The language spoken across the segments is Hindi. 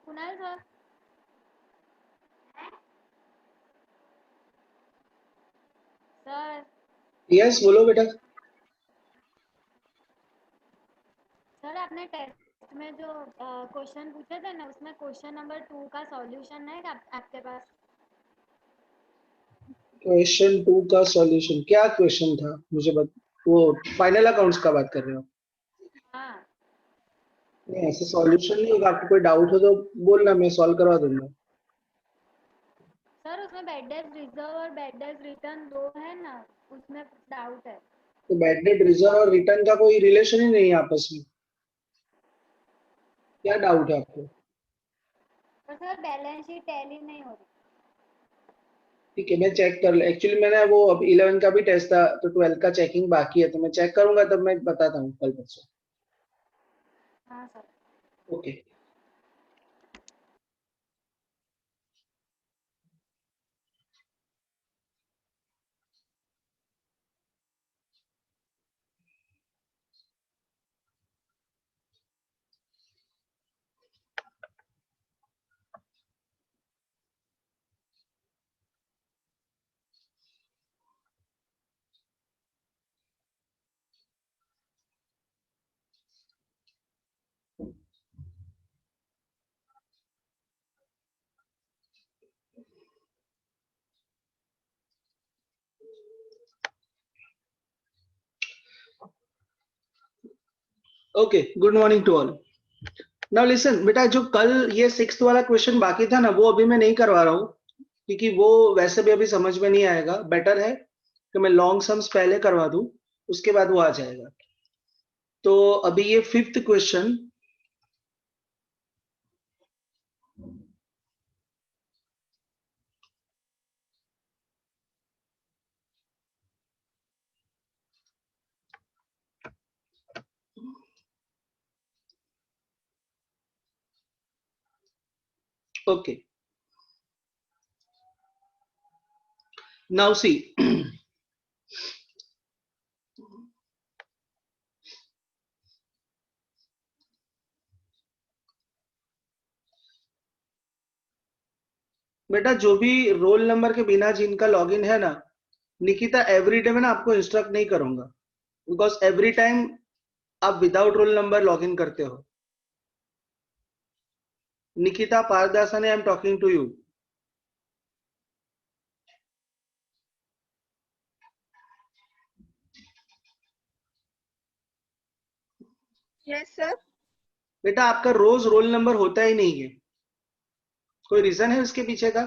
कुणाल सर, सर यस बोलो बेटा। सर आपने टेस्ट में जो क्वेश्चन पूछे थे ना, उसमें क्वेश्चन नंबर 2 का सॉल्यूशन है आपके पास? क्वेश्चन 2 का सॉल्यूशन क्या क्वेश्चन था मुझे वो फाइनल अकाउंट्स का बात कर रहे हो? हाँ नहीं, ऐसे सॉल्यूशन नहीं होगा। आपको कोई डाउट हो तो बोलना, मैं सॉल्व करवा दूंगा। सर, उसमें बैड डेज रिजर्व और बैड डेज रिटर्न दो है ना, उसमें डाउट है। तो बैड डेट रिजर्व और रिटर्न का कोई रिलेशन ही नहीं है आपस में। क्या डाउट है आपको? पर सर बैलेंस शीट टैली नहीं हो रही। ठीक है, मैं चेक कर ले। एक्चुअली मैंने वो अब 11 का भी टेस्ट था तो 12 का चेकिंग बाकी है, तो मैं चेक करूंगा तब मैं बताता हूँ कल परसों। हाँ sir. Okay. Okay, good morning to all. Now listen बेटा, जो कल ये 6th वाला क्वेश्चन बाकी था ना, वो अभी मैं नहीं करवा रहा हूँ, क्योंकि वो वैसे भी अभी समझ में नहीं आएगा। बेटर है कि मैं लॉन्ग सम्स पहले करवा दूं, उसके बाद वो आ जाएगा। तो अभी ये 5th question. Okay, now see. बेटा, जो भी रोल नंबर के बिना जिनका लॉगिन है ना, निकिता, एवरीडे में ना आपको इंस्ट्रक्ट नहीं करूंगा, बिकॉज एवरी टाइम आप विदाउट रोल नंबर लॉगिन करते हो। Nikita Pardasane, I am talking to you. Yes sir. बेटा, आपका रोज रोल नंबर होता ही नहीं है, कोई रीजन है उसके पीछे का?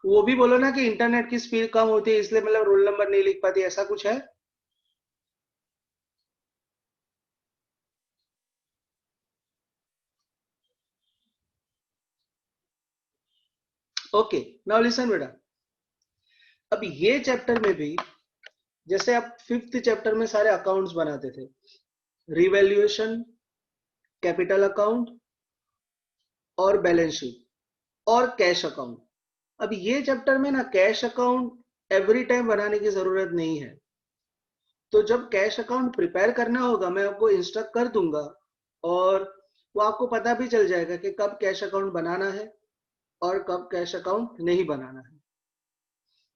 वो भी बोलो ना कि इंटरनेट की स्पीड कम होती है इसलिए मतलब रोल नंबर नहीं लिख पाती, ऐसा कुछ है? ओके, नाउ लिसन बेटा। अब ये चैप्टर में भी, जैसे आप 5th चैप्टर में सारे अकाउंट्स बनाते थे, रिवैल्यूएशन, कैपिटल अकाउंट और बैलेंस शीट और कैश अकाउंट। अब ये चैप्टर में ना कैश अकाउंट एवरी टाइम बनाने की जरूरत नहीं है। तो जब कैश अकाउंट प्रिपेयर करना होगा मैं आपको इंस्ट्रक्ट कर दूंगा, और वो आपको पता भी चल जाएगा कि कब कैश अकाउंट बनाना है और कब कैश अकाउंट नहीं बनाना है।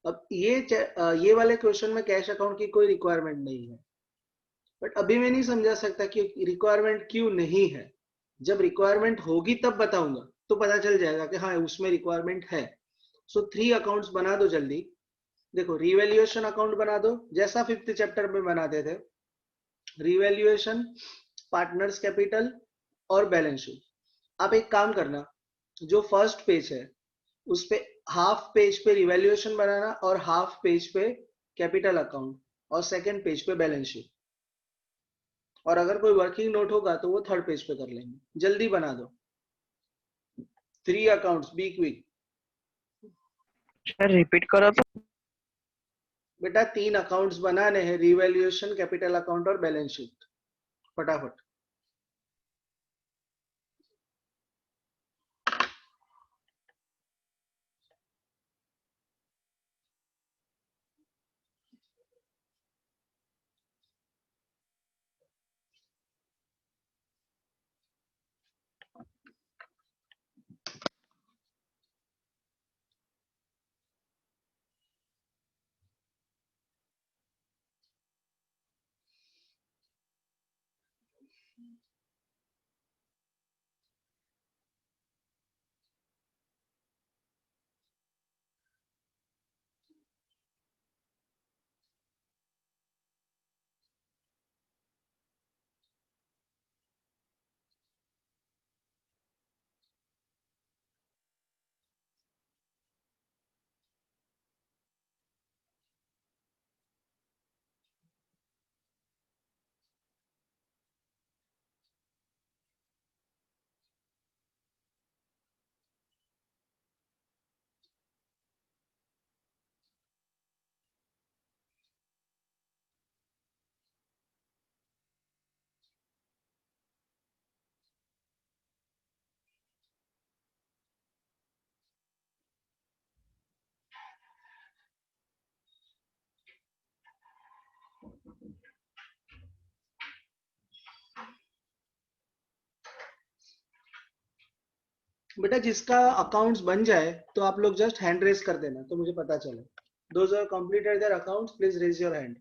अब ये वाले क्वेश्चन में कैश अकाउंट की कोई रिक्वायरमेंट नहीं है, बट अभी मैं नहीं समझा सकता कि रिक्वायरमेंट क्यों नहीं है। जब रिक्वायरमेंट होगी तब बताऊंगा, तो पता चल जाएगा कि हाँ उसमें रिक्वायरमेंट है। सो 3 अकाउंट्स बना दो जल्दी। देखो, रिवैल्यूएशन अकाउंट बना दो जैसा 5th चैप्टर में बनाते थे। रिवैल्यूएशन, पार्टनर्स कैपिटल और बैलेंस शीट। आप एक काम करना, जो फर्स्ट पेज है उस पे हाफ पेज पे रिवैल्यूएशन बनाना और हाफ पेज पे कैपिटल अकाउंट और सेकंड पेज पे बैलेंस शीट। और अगर कोई वर्किंग नोट होगा तो वो थर्ड पेज पे कर लेंगे। जल्दी बना दो। 3 accounts, be quick. Sir repeat करो तो। बेटा, 3 अकाउंट्स बनाने हैं, रिवैल्यूएशन, कैपिटल अकाउंट और बैलेंस शीट। फटाफट। बेटा जिसका अकाउंट्स बन जाए तो आप लोग जस्ट हैंड रेज कर देना तो मुझे पता चले. Those who have completed their accounts, please raise your hand.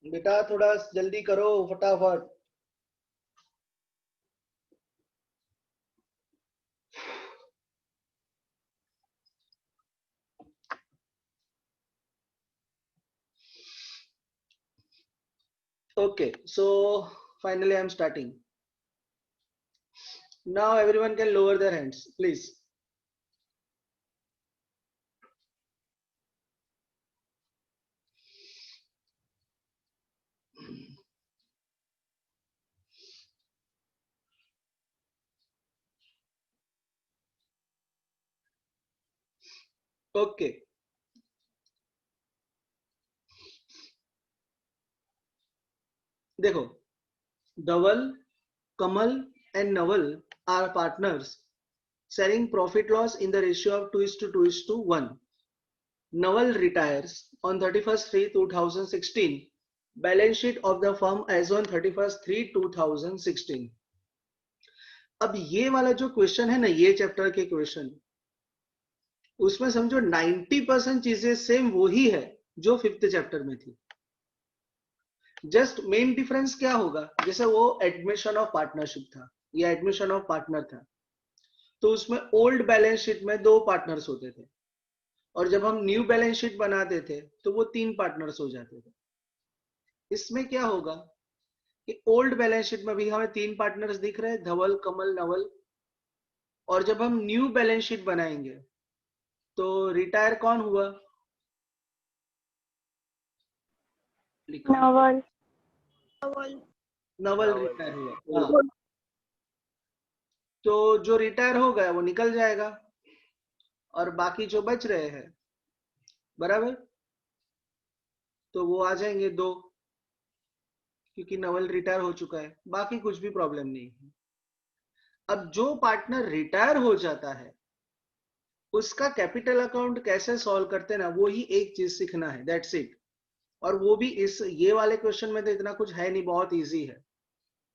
बेटा थोड़ा जल्दी करो फटाफट. Okay, so finally I'm starting. Now everyone can lower their hands, please. Okay. देखो, Dhaval, Kamal and Naval are partners sharing profit loss in the ratio of 2:2:1. Naval retires on 31st/3/2016. Balance sheet of the firm as on 31st/3/2016. अब ये वाला जो क्वेश्चन है ना, ये चैप्टर के क्वेश्चन, उसमें समझो 90% चीजें सेम वही है जो 5th चैप्टर में थी. जस्ट मेन डिफरेंस क्या होगा, जैसे वो एडमिशन ऑफ पार्टनरशिप था या एडमिशन ऑफ पार्टनर था, तो उसमें ओल्ड बैलेंस शीट में 2 पार्टनर्स होते थे और जब हम न्यू बैलेंस शीट बनाते थे तो वो 3 पार्टनर्स हो जाते थे. इसमें क्या होगा कि ओल्ड बैलेंस शीट में भी हमें 3 पार्टनर्स दिख रहे हैं, धवल, कमल, नवल, और जब हम न्यू बैलेंस शीट बनाएंगे तो रिटायर कौन हुआ? नवल. नवल रिटायर हुआ. हाँ, तो जो रिटायर हो गया वो निकल जाएगा और बाकी जो बच रहे हैं, बराबर, तो वो आ जाएंगे 2, क्योंकि नवल रिटायर हो चुका है. बाकी कुछ भी प्रॉब्लम नहीं है. अब जो पार्टनर रिटायर हो जाता है उसका कैपिटल अकाउंट कैसे सॉल्व करते हैं ना, वो ही एक चीज सीखना है, दैट्स इट. और वो भी इस ये वाले क्वेश्चन में तो इतना कुछ है नहीं, बहुत इजी है.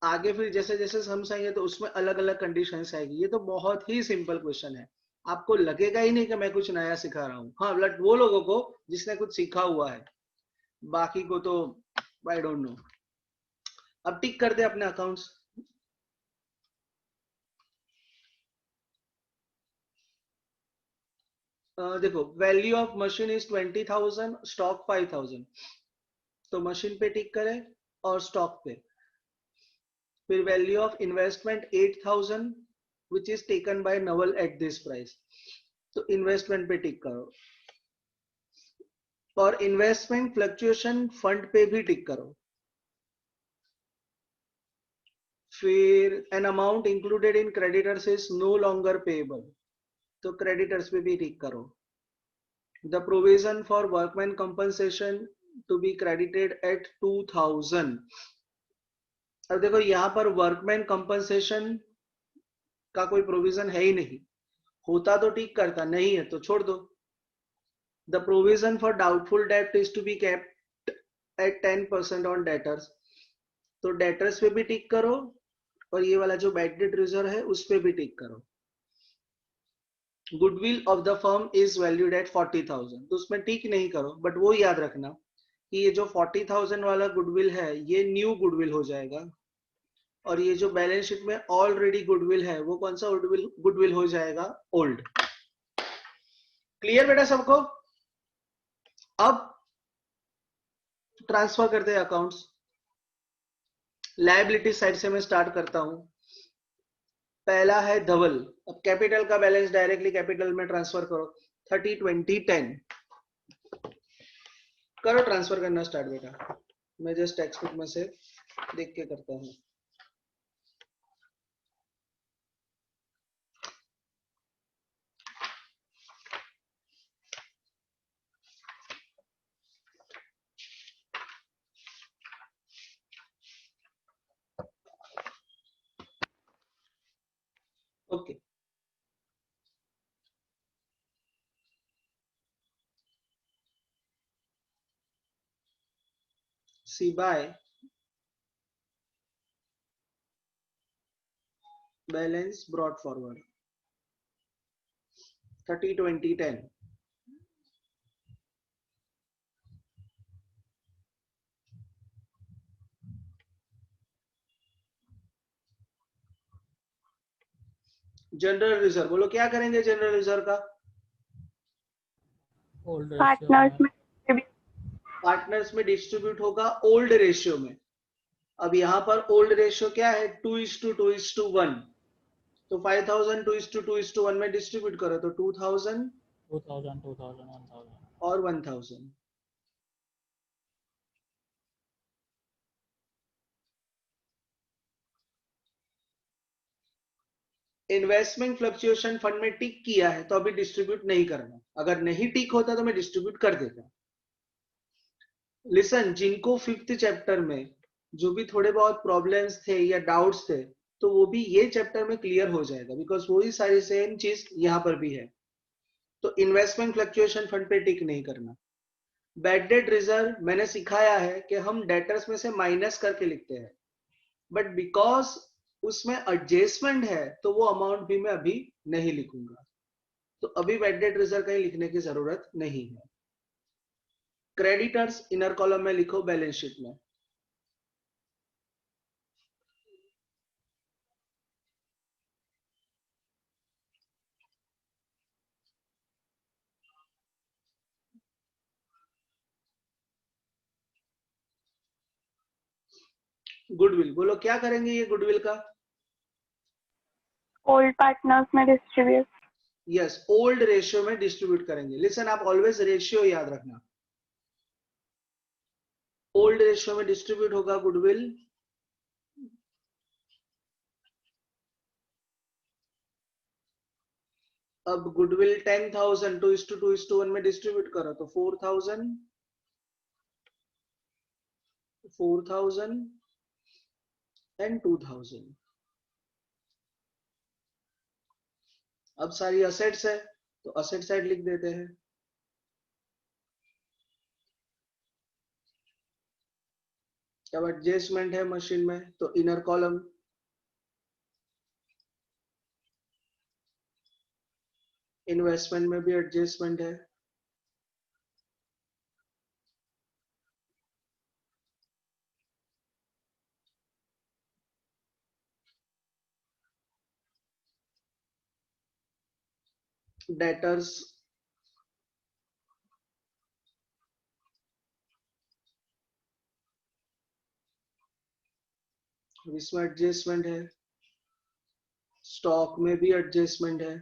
आगे फिर जैसे जैसे समझाएंगे तो उसमें अलग अलग कंडीशंस आएगी. ये तो बहुत ही सिंपल क्वेश्चन है, आपको लगेगा ही नहीं कि मैं कुछ नया सिखा रहा हूँ. हाँ, बट वो लोगों को जिसने कुछ सीखा हुआ है, बाकी को तो आई डोंट नो. अब टिक कर दे अपने अकाउंट्स. देखो, value of machine is 20,000, stock 5,000, तो मशीन पे टिक करें और स्टॉक पे. फिर value of investment 8,000 which is taken by Naval at this price, तो इन्वेस्टमेंट पे टिक करो. और इन्वेस्टमेंट फ्लक्चुएशन फंड पे भी टिक करो. फिर an amount included in creditors is no longer payable, तो क्रेडिटर्स पे भी टिक करो. The provision for workman compensation to be credited at 2,000. अब देखो यहाँ पर वर्कमैन कंपनसेशन का कोई प्रोविजन है ही नहीं, होता तो टिक करता, नहीं है तो छोड़ दो. The provision for doubtful debt is to be kept at 10% on debtors, तो डेटर्स पे भी टिक करो और ये वाला जो बैड डेट रिजर्व है उस पे भी टिक करो। Goodwill of the firm is valued at 40,000, तो उसमें टिक नहीं करो, बट वो याद रखना कि ये जो 40,000 वाला गुडविल है ये न्यू गुडविल हो जाएगा, और ये जो बैलेंस शीट में ऑलरेडी गुडविल है वो कौन सा गुडविल हो जाएगा, ओल्ड। क्लियर बेटा सबको? अब ट्रांसफर करते हैं अकाउंट्स। लायबिलिटी साइड से मैं स्टार्ट करता हूं। पहला है धवल। अब कैपिटल का बैलेंस डायरेक्टली कैपिटल में ट्रांसफर करो। 30 20 10 करो, ट्रांसफर करना स्टार्ट बेटा। मैं जस्ट टेक्स्ट बुक में से देख के करता हूं। Okay, see by balance brought forward 30 20 10। General reserve बोलो, क्या करेंगे जनरल रिजर्व का? पार्टनर्स में डिस्ट्रीब्यूट होगा ओल्ड रेशियो में। अब यहाँ पर ओल्ड रेशियो क्या है, 2:2:1, तो 5,000 2:2:1 में डिस्ट्रीब्यूट करो तो 2,000 और 1,000। इन्वेस्टमेंट फ्लक्चुएशन फंड में टिक किया है तो अभी डिस्ट्रीब्यूट नहीं करना, अगर नहीं टिक होता तो मैं डिस्ट्रीब्यूट कर देता। लिसन, जिनको 5th चैप्टर में जो भी थोड़े बहुत प्रॉब्लम्स थे या डाउट्स थे तो वो भी ये चैप्टर में क्लियर हो जाएगा, बिकॉज वही सारी सेम चीज यहाँ पर भी है। तो इन्वेस्टमेंट फ्लक्चुएशन फंड पे टिक नहीं करना। बैड डेट रिजर्व मैंने सिखाया है कि हम डेटर्स में से माइनस करके लिखते हैं, बट बिकॉज उसमें एडजस्टमेंट है तो वो अमाउंट भी मैं अभी नहीं लिखूंगा, तो अभी बैड डेट रिजर्व कहीं लिखने की जरूरत नहीं है। क्रेडिटर्स इनर कॉलम में लिखो बैलेंस शीट में। गुडविल बोलो, क्या करेंगे ये गुडविल का? ओल्ड पार्टनर्स में डिस्ट्रीब्यूट। यस, ओल्ड रेशियो में डिस्ट्रीब्यूट करेंगे। लिसन, आप ऑलवेज रेशियो याद रखना। ओल्ड रेशियो में डिस्ट्रीब्यूट होगा गुडविल। अब गुडविल 10,000 2:2:1 में डिस्ट्रीब्यूट करो तो 4,000 एंड 2,000। अब सारी असेट्स है तो असेट साइड लिख देते हैं। अब एडजस्टमेंट है मशीन में तो इनर कॉलम। इन्वेस्टमेंट में भी एडजस्टमेंट है। डेटर्स इसमें एडजस्टमेंट है। स्टॉक में भी एडजस्टमेंट है।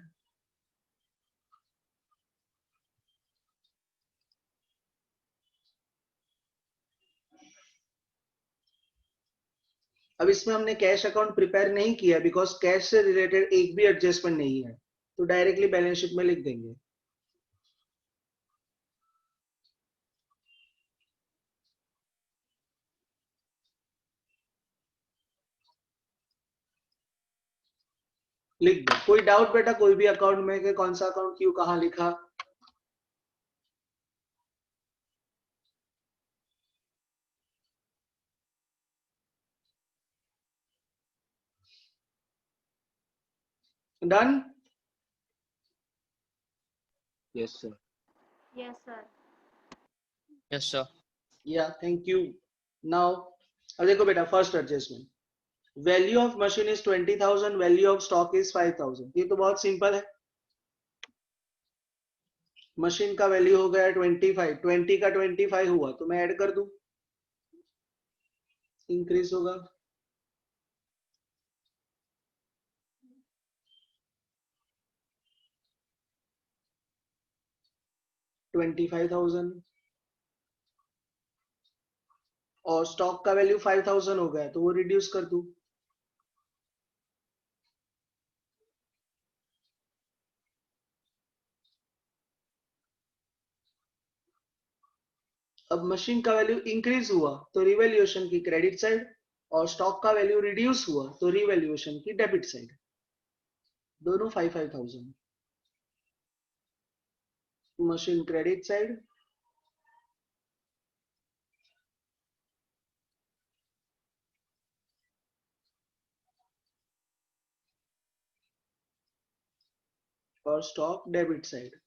अब इसमें हमने कैश अकाउंट प्रिपेयर नहीं किया बिकॉज कैश से रिलेटेड एक भी एडजस्टमेंट नहीं है, तो डायरेक्टली बैलेंस शीट में लिख देंगे। लिख दो। कोई डाउट बेटा कोई भी अकाउंट में कि कौन सा अकाउंट क्यों कहाँ लिखा? Done? Yes, sir. Yes, sir. Yes, sir. या थैंक यू. नाउ अब देखो बेटा, first adjustment, value of machine is 20,000, value of stock is 5,000. ये तो बहुत सिंपल है. मशीन का वैल्यू हो गया 25, 20 का 25 हुआ तो मैं ऐड कर दूं, इंक्रीज होगा. $25,000 और स्टॉक का वैल्यू 5,000 हो गया तो वो रिड्यूस कर दूं. अब मशीन का वैल्यू इंक्रीज हुआ तो रिवैल्यूएशन की क्रेडिट साइड, और स्टॉक का वैल्यू रिड्यूस हुआ तो रिवैल्यूएशन की डेबिट साइड. दोनों 5,000. मशीन क्रेडिट साइड, और स्टॉक डेबिट साइड.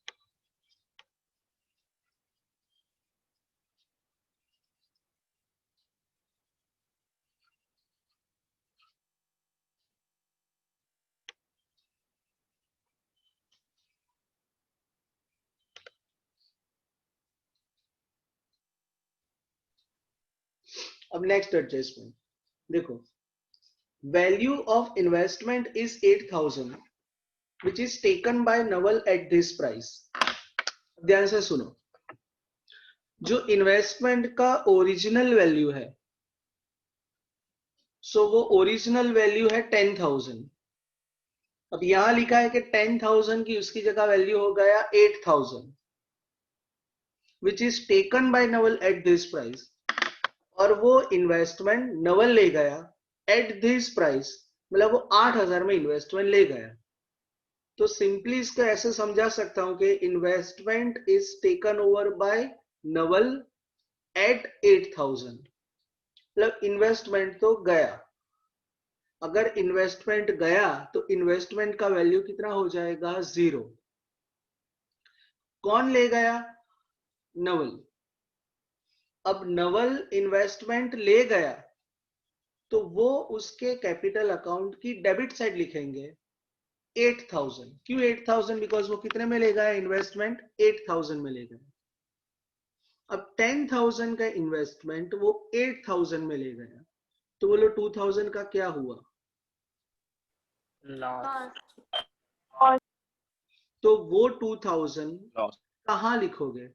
अब नेक्स्ट एडजस्टमेंट देखो, value of investment is 8,000 which is taken by Naval at this price. ध्यान से सुनो, जो इन्वेस्टमेंट का ओरिजिनल वैल्यू है, सो वो ओरिजिनल वैल्यू है 10,000. अब यहां लिखा है कि 10,000 की उसकी जगह वैल्यू हो गया 8,000 which is taken by Naval at this price. और वो इन्वेस्टमेंट नवल ले गया एट दिस प्राइस, मतलब वो 8,000 में इन्वेस्टमेंट ले गया. तो सिंपली इसको ऐसे समझा सकता हूं कि investment is taken over by Naval at 8,000. मतलब इन्वेस्टमेंट तो गया. अगर इन्वेस्टमेंट गया तो इन्वेस्टमेंट का वैल्यू कितना हो जाएगा? 0. कौन ले गया? नवल. अब नवल इन्वेस्टमेंट ले गया तो वो उसके कैपिटल अकाउंट की डेबिट साइड लिखेंगे 8,000. क्यों 8,000? बिकॉज वो कितने में ले गया इन्वेस्टमेंट? 8,000 में ले गया. अब 10,000 का इन्वेस्टमेंट वो 8,000 में ले गया, तो बोलो 2,000 का क्या हुआ? Loss. Loss. तो वो 2,000 Loss. कहां लिखोगे?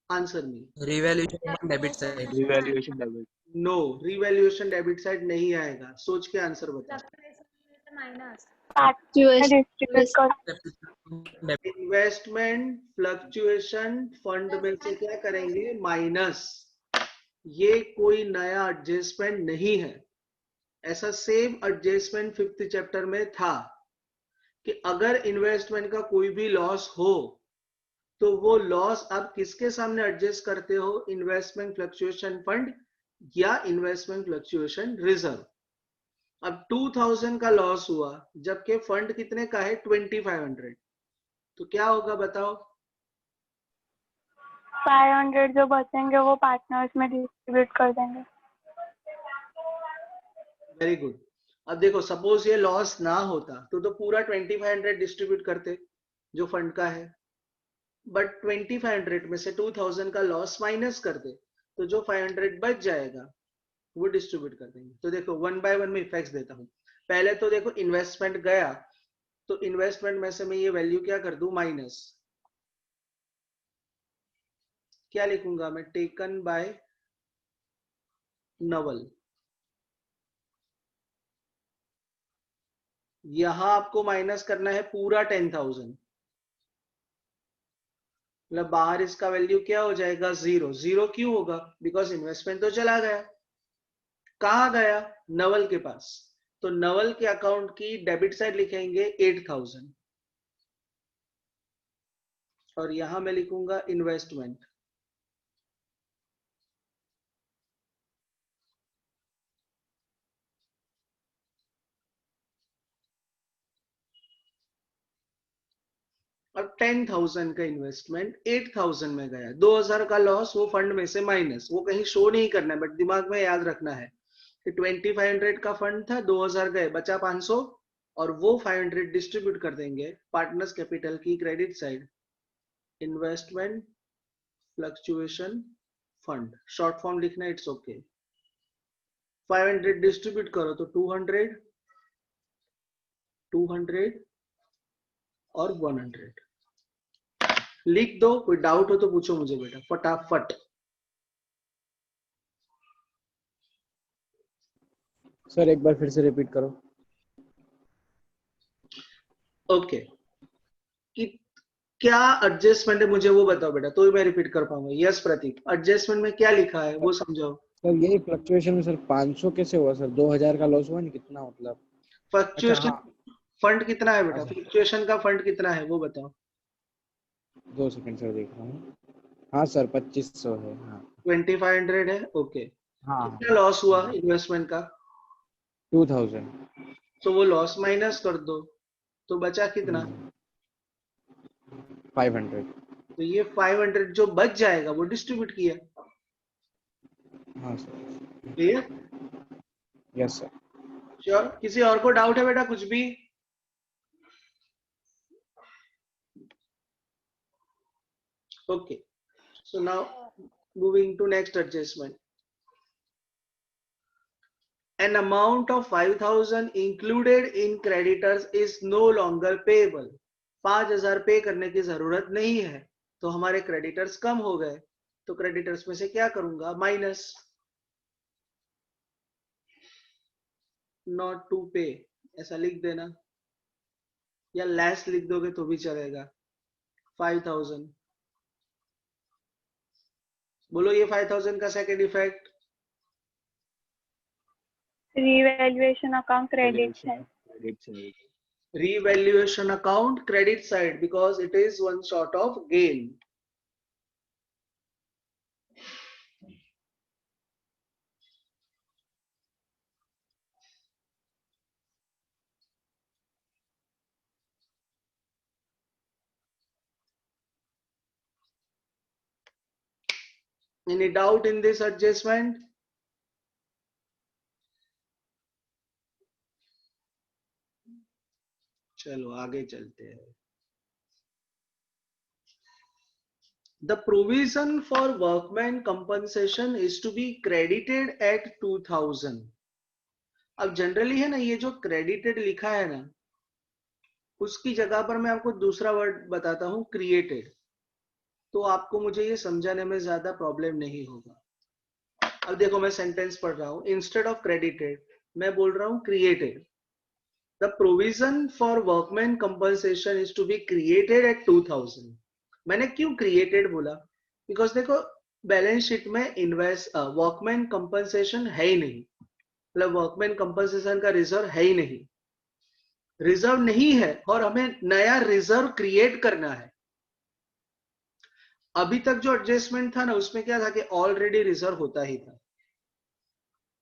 आंसर में. Revaluation on debit side. Revaluation debit. No, revaluation debit side नहीं आएगा. सोच के आंसर बता. माइनस. डिस्ट्रीब्यूट कर Debit. इन्वेस्टमेंट फ्लक्चुएशन फंड में से क्या करेंगे? माइनस. ये कोई नया एडजस्टमेंट नहीं है. ऐसा सेम एडजस्टमेंट 5th चैप्टर में था कि अगर इन्वेस्टमेंट का कोई भी लॉस हो तो वो लॉस आप किसके सामने एडजस्ट करते हो? इन्वेस्टमेंट फ्लक्चुएशन फंड या इन्वेस्टमेंट फ्लक्चुएशन रिजर्व. अब 2,000 का लॉस हुआ जबकि फंड कितने का है? 2,500. तो क्या होगा बताओ? 500 जो बचेंगे वो पार्टनर्स में डिस्ट्रीब्यूट कर देंगे. Very good. अब देखो, सपोज ये लॉस ना होता तो पूरा 2,500 डिस्ट्रीब्यूट करते जो फंड का है, बट 2,500 में से 2,000 का लॉस माइनस कर दे तो जो 500 बच जाएगा वो डिस्ट्रीब्यूट कर देंगे. तो देखो, वन बाय वन में इफेक्ट्स देता हूं. पहले तो देखो, इन्वेस्टमेंट गया तो इन्वेस्टमेंट में से मैं ये वैल्यू क्या कर दूं? माइनस. क्या लिखूंगा मैं? Taken by Naval. यहां आपको माइनस करना है पूरा 10,000. मतलब बाहर इसका वैल्यू क्या हो जाएगा? 0. 0 क्यों होगा? बिकॉज इन्वेस्टमेंट तो चला गया. कहां गया? नवल के पास. तो नवल के अकाउंट की डेबिट साइड लिखेंगे 8,000 और यहां मैं लिखूंगा इन्वेस्टमेंट. अब 10,000 का इन्वेस्टमेंट 8,000 में गया, 2,000 का लॉस वो फंड में से माइनस, वो कहीं शो नहीं करना है बट दिमाग में याद रखना है कि 2500 का फंड था, 2,000 गए, बचा 500 और वो 500 डिस्ट्रीब्यूट कर देंगे पार्टनर्स कैपिटल की credit side, investment fluctuation fund, short form लिखना, इट्स ओके। 500 डिस्ट्रीब्यूट करो तो 200 और 100 लिख दो। कोई डाउट हो तो पूछो मुझे बेटा फटाफट। सर एक बार फिर से रिपीट करो। ओके कि क्या एडजस्टमेंट है मुझे वो बताओ बेटा, तो मैं रिपीट कर पाऊंगा। यस प्रतीक, एडजस्टमेंट में क्या लिखा है वो समझाओ। सर यही फ्लक्चुएशन में सर 500 कैसे हुआ सर? 2000 का लॉस हुआ नहीं, कितना मतलब? अच्छा फ्लक्चुएशन हाँ, फंड कितना है बेटा, अच्छा फ्लक्चुएशन का फंड कितना है वो बताओ। 2 सेकंड सर देख रहा हूँ। हाँ सर 2500 है। हाँ 2500 है, ओके। हाँ कितना लॉस हुआ हाँ इन्वेस्टमेंट का, 2000। तो वो लॉस माइनस कर दो तो बचा कितना, 500। तो ये 500 जो बच जाएगा वो डिस्ट्रीब्यूट किया। हाँ sir. Clear? Yes sir. Sure? किसी और को डाउट है बेटा कुछ भी? Okay, so now moving to next adjustment. An amount of 5,000 included in creditors is no longer payable. 5,000 पे करने की जरूरत नहीं है, तो हमारे क्रेडिटर्स कम हो गए, तो क्रेडिटर्स में से क्या करूंगा, माइनस, नॉट टू पे ऐसा लिख देना, या लेस लिख दोगे तो भी चलेगा। 5,000 बोलो, ये 5,000 का second effect, revaluation account credit है। Credit side. revaluation account credit side because it is one sort of gain. Any doubt in this adjustment? चलो आगे चलते हैं। The provision for workman compensation is to be credited at 2,000. अब जनरली है ना, ये जो credited लिखा है ना, उसकी जगह पर मैं आपको दूसरा वर्ड बताता हूं, created, तो आपको मुझे ये समझाने में ज्यादा प्रॉब्लम नहीं होगा। अब देखो मैं सेंटेंस पढ़ रहा हूं, इंस्टेड ऑफ क्रेडिटेड मैं बोल रहा हूं created. The provision for workman compensation is to be created at 2,000. मैंने क्यों created बोला, बिकॉज देखो बैलेंस शीट में वर्कमैन कंपनसेशन है ही नहीं, मतलब वर्कमैन कंपनसेशन का रिजर्व है ही नहीं, रिजर्व नहीं है और हमें नया रिजर्व क्रिएट करना है। अभी तक जो एडजस्टमेंट था ना उसमें क्या था कि ऑलरेडी रिजर्व होता ही था,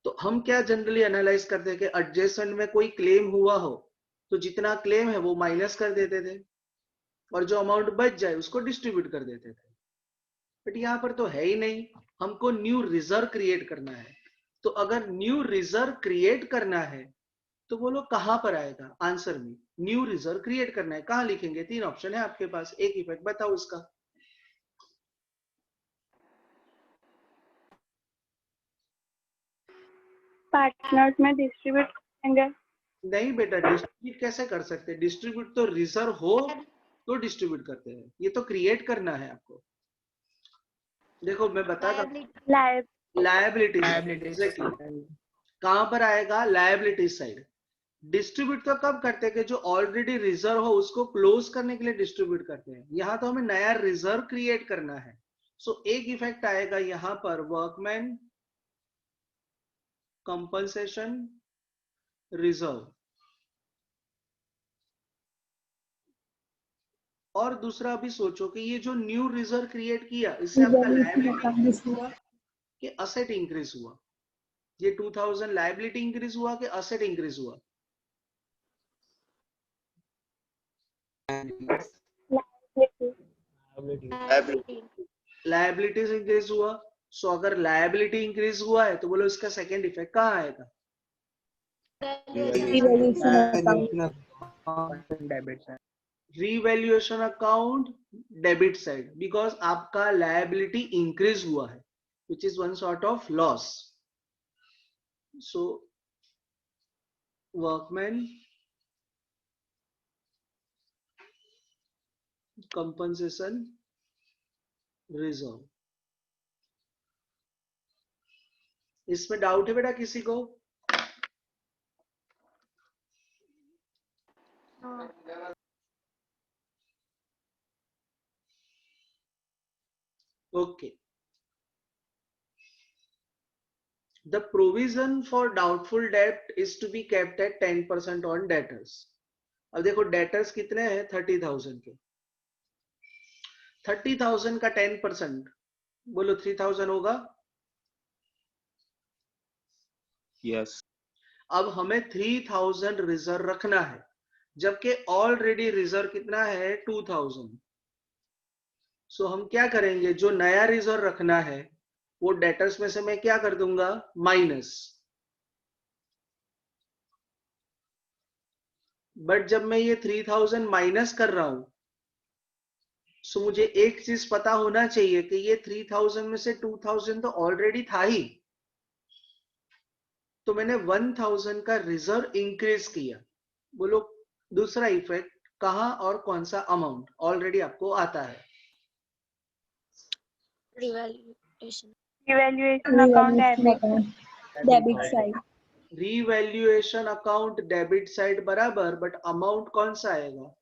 तो हम क्या जनरली एनालाइज करते हैं कि एडजस्टमेंट में कोई क्लेम हुआ हो तो जितना क्लेम है वो माइनस कर देते थे और जो अमाउंट बच जाए उसको डिस्ट्रीब्यूट कर देते थे। बट यहाँ पर तो है ही नहीं, हमको न्यू रिजर्व क्रिएट करना है। तो अगर न्यू रिजर्व क्रिएट करना है तो बोलो कहां पर आएगा आंसर में, न्यू रिजर्व क्रिएट करना है, कहां लिखेंगे, 3 ऑप्शन है आपके पास, एक इफेक्ट बताओ उसका। पार्टनर्स में डिस्ट्रीब्यूट करेंगे। नहीं बेटा, डिस्ट्रीब्यूट कैसे कर सकते हैं, डिस्ट्रीब्यूट तो रिजर्व हो तो डिस्ट्रीब्यूट करते हैं, ये तो क्रिएट करना है आपको। देखो मैं बताता हूँ, लायबिलिटी एग्जैक्टली कहां पर आएगा, लायबिलिटी साइड। डिस्ट्रीब्यूट तो कब करते हैं कि जो ऑलरेडी रिजर्व हो उसको क्लोज करने के लिए डिस्ट्रीब्यूट करते हैं, यहां तो हमें नया रिजर्व क्रिएट करना है। सो एक इफेक्ट आएगा यहां पर वर्कमैन कंपनसेशन रिजर्व, और दूसरा अभी सोचो कि ये जो न्यू रिजर्व क्रिएट किया इससे आपका लायबिलिटी इंक्रीज हुआ कि असेट इंक्रीज हुआ, ये 2000 लायबिलिटी इंक्रीज हुआ कि असेट इंक्रीज हुआ, Liability. लायबिलिटीज इंक्रीज हुआ. सो अगर लायबिलिटी इंक्रीज हुआ है तो बोलो इसका सेकंड इफेक्ट कहाँ आएगा? Revaluation account debit side, because आपका लायबिलिटी इंक्रीज हुआ है, which is one sort of loss. So workman compensation reserve. इसमें डाउट है बेटा किसी को? Okay. The provision for doubtful debt is to be kept at 10% on debtors. अब देखो डेटर्स कितने हैं? 30,000 के. 30,000 का 10% बोलो 3,000 होगा. यस. अब हमें 3,000 रिजर्व रखना है, जबकि ऑलरेडी रिजर्व कितना है? 2,000. सो हम क्या करेंगे? जो नया रिजर्व रखना है वो डेटर्स में से मैं क्या कर दूंगा? माइनस. बट जब मैं ये 3,000 माइनस कर रहा हूं, सो मुझे एक चीज पता होना चाहिए कि ये 3,000 में से 2,000 तो ऑलरेडी था ही, तो मैंने 1,000 का रिजर्व इंक्रीज किया. बोलो दूसरा इफेक्ट कहां और कौन सा अमाउंट ऑलरेडी आपको आता है? Revaluation account debit side. Revaluation account debit side बराबर, बट अमाउंट कौन सा आएगा?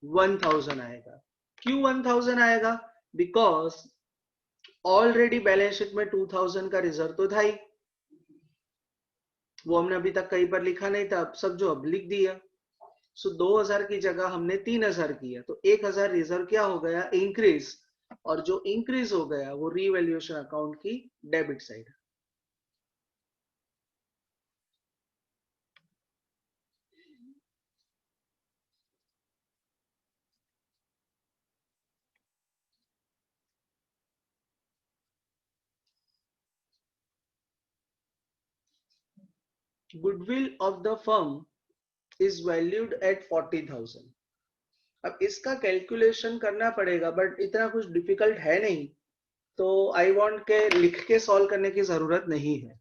1,000 आएगा. क्यों 1,000 आएगा? बिकॉज ऑलरेडी बैलेंस शीट में 2,000 का रिजर्व तो था ही, वो हमने अभी तक कहीं पर लिखा नहीं था, अब सब जो अब लिख दिया. सो 2,000 की जगह हमने 3,000 किया, तो 1,000 रिजर्व क्या हो गया? इंक्रीज. और जो इंक्रीज हो गया वो रीवैल्यूएशन अकाउंट की debit side. Goodwill of the firm is valued at 40,000. अब इसका कैलकुलेशन करना पड़ेगा, बट इतना कुछ डिफिकल्ट है नहीं, तो आई वांट के लिख के सॉल्व करने की जरूरत नहीं है.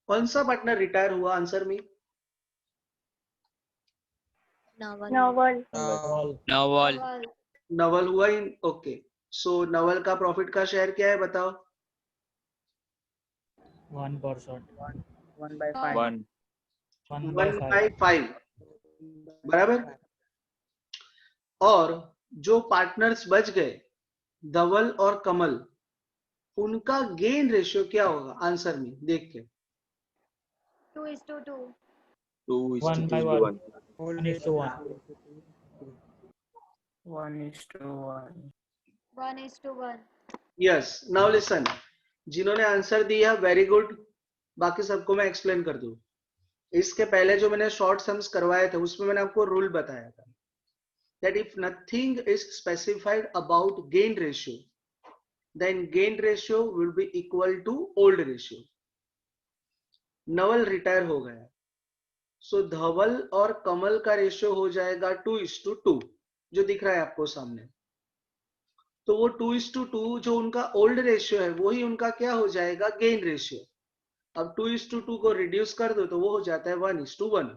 कौन सा पार्टनर रिटायर हुआ? Answer me. नोवल. नवल हुआ ही. ओके. सो नवल का प्रॉफिट का शेयर क्या है बताओ? 1%. 1/5 बराबर. और जो पार्टनर्स बच गए धवल और कमल, उनका गेन रेशियो क्या होगा? आंसर में देख के. 2:2. 1/1. 1:1. 1:1. यस. नाउ लिसन, जिन्होंने आंसर दिया वेरी गुड. बाकी सबको मैं एक्सप्लेन कर दूं. इसके पहले जो मैंने शॉर्ट सम्स करवाए थे उसमें मैंने आपको रूल बताया था that if nothing is specified about gain ratio, then gain ratio will be equal to old ratio. Naval retire हो गया, सो धवल और कमल का रेशियो हो जाएगा 2:2, जो दिख रहा है आपको सामने. तो वो 2:2 जो उनका ओल्ड रेशियो है वही उनका क्या हो जाएगा? Gain ratio. अब 2:2 को रिड्यूस कर दो तो वो हो जाता है 1:1.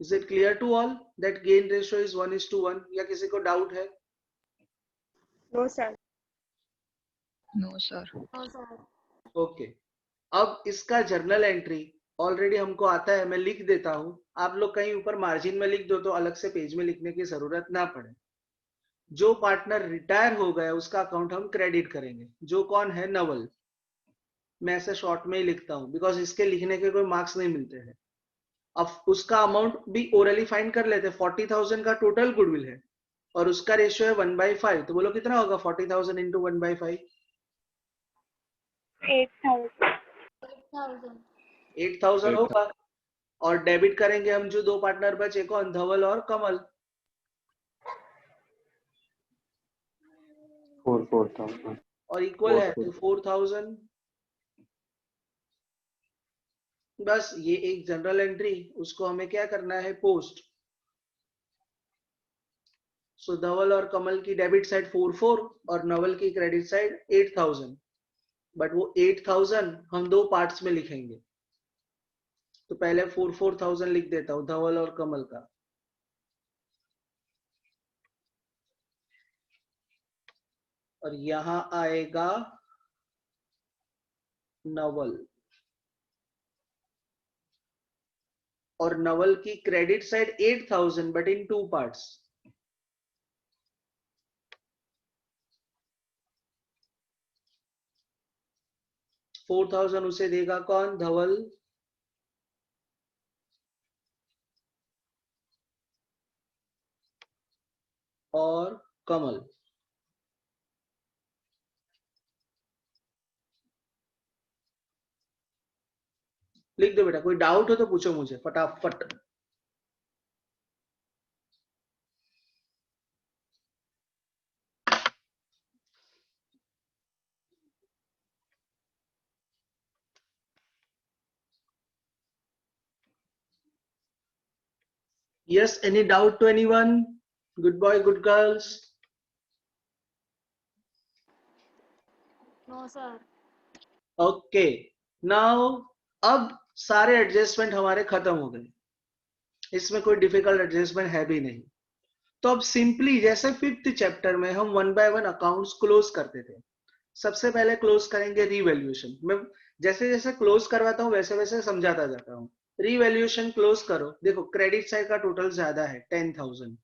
Is it clear to all that gain ratio is 1:1? या किसी को डाउट है? No sir. ओके. अब इसका जर्नल एंट्री ऑलरेडी हमको आता है, मैं लिख देता हूं. आप लोग कहीं ऊपर मार्जिन में लिख दो तो अलग से पेज में लिखने की जरूरत ना पड़े. जो पार्टनर रिटायर हो गया उसका अकाउंट हम क्रेडिट करेंगे. जो कौन है? नवल. मैं ऐसे शॉर्ट में ही लिखता हूं बिकॉज इसके लिखने के कोई मार्क्स नहीं मिलते हैं. अब उसका अमाउंट भी ओरली फाइंड कर लेते. 40,000 का टोटल गुडविल है और उसका रेशियो है 1/5. तो बोलो कितना होगा? 40,000 इंटू 1/5. 8,000. 8,000. 8,000 होगा. और डेबिट करेंगे हम जो दो पार्टनर बचे, कौन, धवल और कमल। 4,000 और इक्वल है तो 4,000। बस ये एक जनरल एंट्री, उसको हमें क्या करना है, पोस्ट। सो धवल और कमल की डेबिट साइड 44 और नवल की क्रेडिट साइड 8,000। बट वो 8,000 हम दो पार्ट्स में लिखेंगे, तो पहले 4,000 लिख देता हूं धवल और कमल का, और यहां आएगा नवल। और नवल की credit side 8,000 but in two parts. $4,000 उसे देगा कौन, धवल। और कमल। लिख दो बेटा, कोई डाउट हो तो पूछो मुझे फटाफट। Yes, any doubt to anyone? Good boy, good girls. No sir. Okay. Now, अब सारे एडजस्टमेंट हमारे खत्म हो गए, इसमें कोई डिफिकल्ट एडजस्टमेंट है भी नहीं। तो अब सिंपली जैसे 5th चैप्टर में हम 1 by 1 अकाउंट्स क्लोज करते थे, सबसे पहले क्लोज करेंगे रीवैल्यूएशन। मैं जैसे जैसे क्लोज करवाता हूँ वैसे वैसे समझाता जाता हूँ। रीवैल्यूएशन क्लोज करो, देखो क्रेडिट साइड का टोटल ज्यादा है 10,000।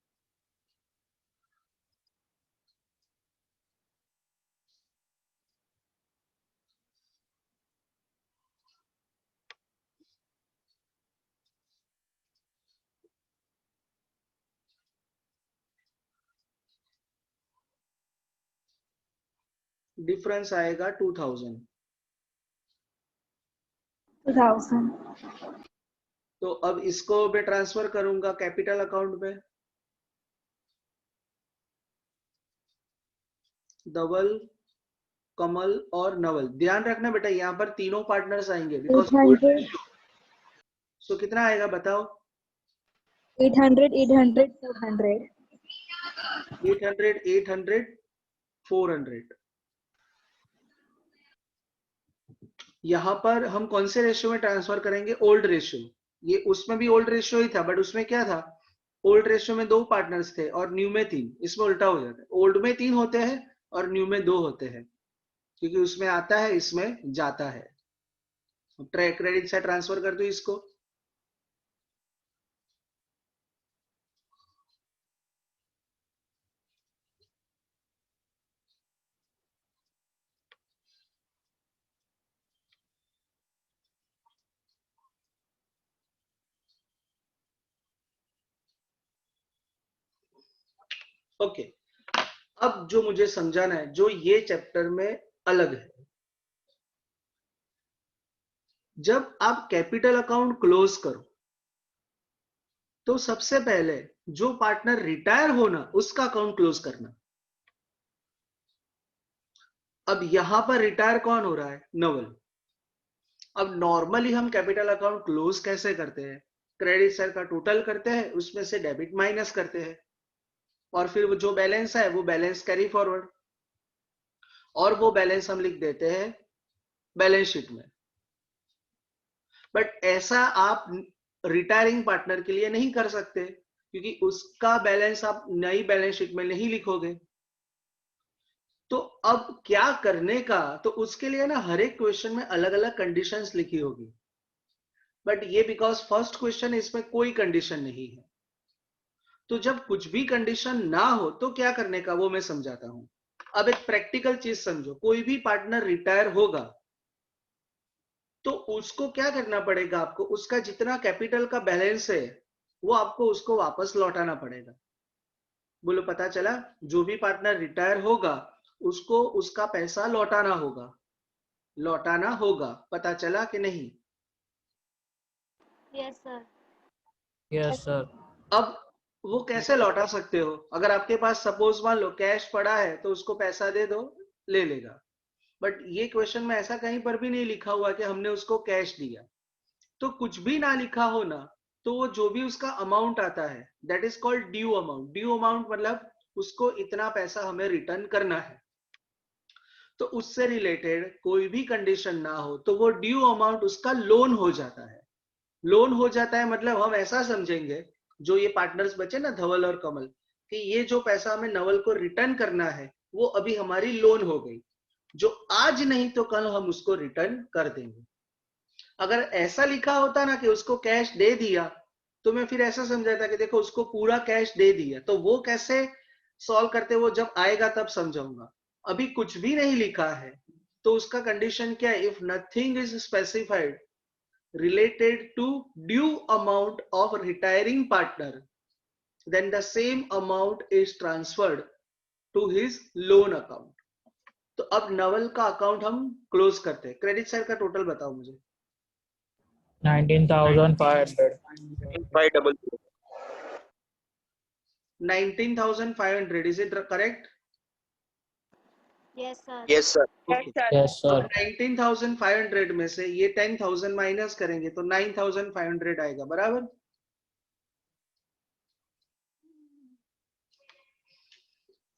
डिफरेंस आएगा 2,000। 2000. तो अब इसको मैं ट्रांसफर करूंगा कैपिटल अकाउंट में। धवल, कमल और नवल। ध्यान रखना बेटा, यहाँ पर तीनों पार्टनर्स आएंगे बिकॉज 800. सो कितना आएगा बताओ। 800, 800, 400. 800, 800, 400। यहाँ पर हम कौन से रेशियो में ट्रांसफर करेंगे, ओल्ड रेशियो। ये उसमें भी ओल्ड रेशियो ही था, बट उसमें क्या था, ओल्ड रेशियो में 2 पार्टनर्स थे और न्यू में 3। इसमें उल्टा हो जाता है, ओल्ड में 3 होते हैं और न्यू में 2 होते हैं, क्योंकि उसमें आता है इसमें जाता है। क्रेडिट से ट्रांसफर कर दो इसको। ओके, अब जो मुझे समझाना है, जो ये चैप्टर में अलग है, जब आप कैपिटल अकाउंट क्लोज करो तो सबसे पहले जो पार्टनर रिटायर होना उसका अकाउंट क्लोज करना। अब यहां पर रिटायर कौन हो रहा है, नवल। अब नॉर्मली हम कैपिटल अकाउंट क्लोज कैसे करते हैं, क्रेडिट साइड का टोटल करते हैं, उसमें से डेबिट माइनस करते हैं, और फिर वो जो बैलेंस है वो बैलेंस कैरी फॉरवर्ड, और वो बैलेंस हम लिख देते हैं बैलेंस शीट में। बट ऐसा आप रिटायरिंग पार्टनर के लिए नहीं कर सकते, क्योंकि उसका बैलेंस आप नई बैलेंस शीट में नहीं लिखोगे। तो अब क्या करने का, तो उसके लिए ना हर एक क्वेश्चन में अलग अलग कंडीशंस लिखी होगी, बट ये बिकॉज फर्स्ट क्वेश्चन इसमें कोई कंडीशन नहीं है। तो जब कुछ भी कंडीशन ना हो तो क्या करने का वो मैं समझाता हूं। अब एक प्रैक्टिकल चीज समझो, कोई भी पार्टनर रिटायर होगा तो उसको क्या करना पड़ेगा, आपको उसका जितना कैपिटल का बैलेंस है वो आपको उसको वापस लौटाना पड़ेगा। बोलो पता चला, जो भी पार्टनर रिटायर होगा उसको उसका पैसा लौटाना होगा, लौटाना होगा। पता चला कि नहीं। Yes sir. Yes, sir. अब वो कैसे लौटा सकते हो? अगर आपके पास सपोज मान लो कैश पड़ा है तो उसको पैसा दे दो, ले लेगा। बट ये क्वेश्चन में ऐसा कहीं पर भी नहीं लिखा हुआ कि हमने उसको कैश दिया। तो कुछ भी ना लिखा हो ना, तो वो जो भी उसका अमाउंट आता है that is called due amount. Due amount मतलब उसको इतना पैसा हमें रिटर्न करना है। तो उससे रिलेटेड कोई भी कंडीशन ना हो तो वो ड्यू अमाउंट उसका लोन हो जाता है। लोन हो जाता है मतलब हम ऐसा समझेंगे, जो ये पार्टनर्स बचे ना धवल और कमल, कि ये जो पैसा हमें नवल को रिटर्न करना है वो अभी हमारी लोन हो गई, जो आज नहीं तो कल हम उसको रिटर्न कर देंगे। अगर ऐसा लिखा होता ना कि उसको कैश दे दिया, तो मैं फिर ऐसा समझाता कि देखो उसको पूरा कैश दे दिया, तो वो कैसे सॉल्व करते, वो जब आएगा तब समझाऊंगा। अभी कुछ भी नहीं लिखा है तो उसका कंडीशन क्या है? If nothing is specified related to due amount of retiring partner, then the same amount is transferred to his loan account. तो अब नवल का अकाउंट हम क्लोज करते हैं। क्रेडिट साइड का टोटल बताओ मुझे। 19,500. 500. 19,500 is it correct? Yes sir. Yes, sir. Yes, तो sir. 19,500 में से ये 10,000 माइनस करेंगे तो 9,500 आएगा, बराबर?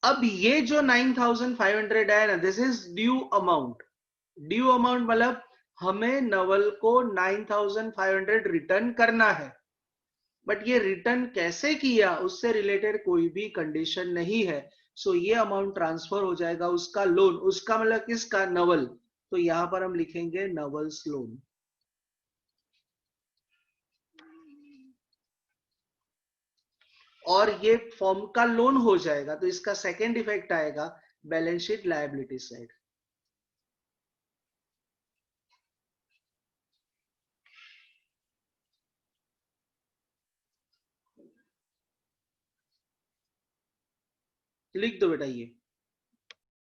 अब ये जो 9,500 है ना, this is due amount. Due amount मतलब हमें नवल को 9,500 रिटर्न करना है। बट ये रिटर्न कैसे किया उससे रिलेटेड कोई भी कंडीशन नहीं है। सो ये अमाउंट ट्रांसफर हो जाएगा उसका लोन, उसका मतलब किसका? नवल। तो यहां पर हम लिखेंगे नवल्स लोन। और ये फॉर्म का लोन हो जाएगा तो इसका सेकेंड इफेक्ट आएगा बैलेंस शीट लायबिलिटी साइड। लिख दो बेटा ये।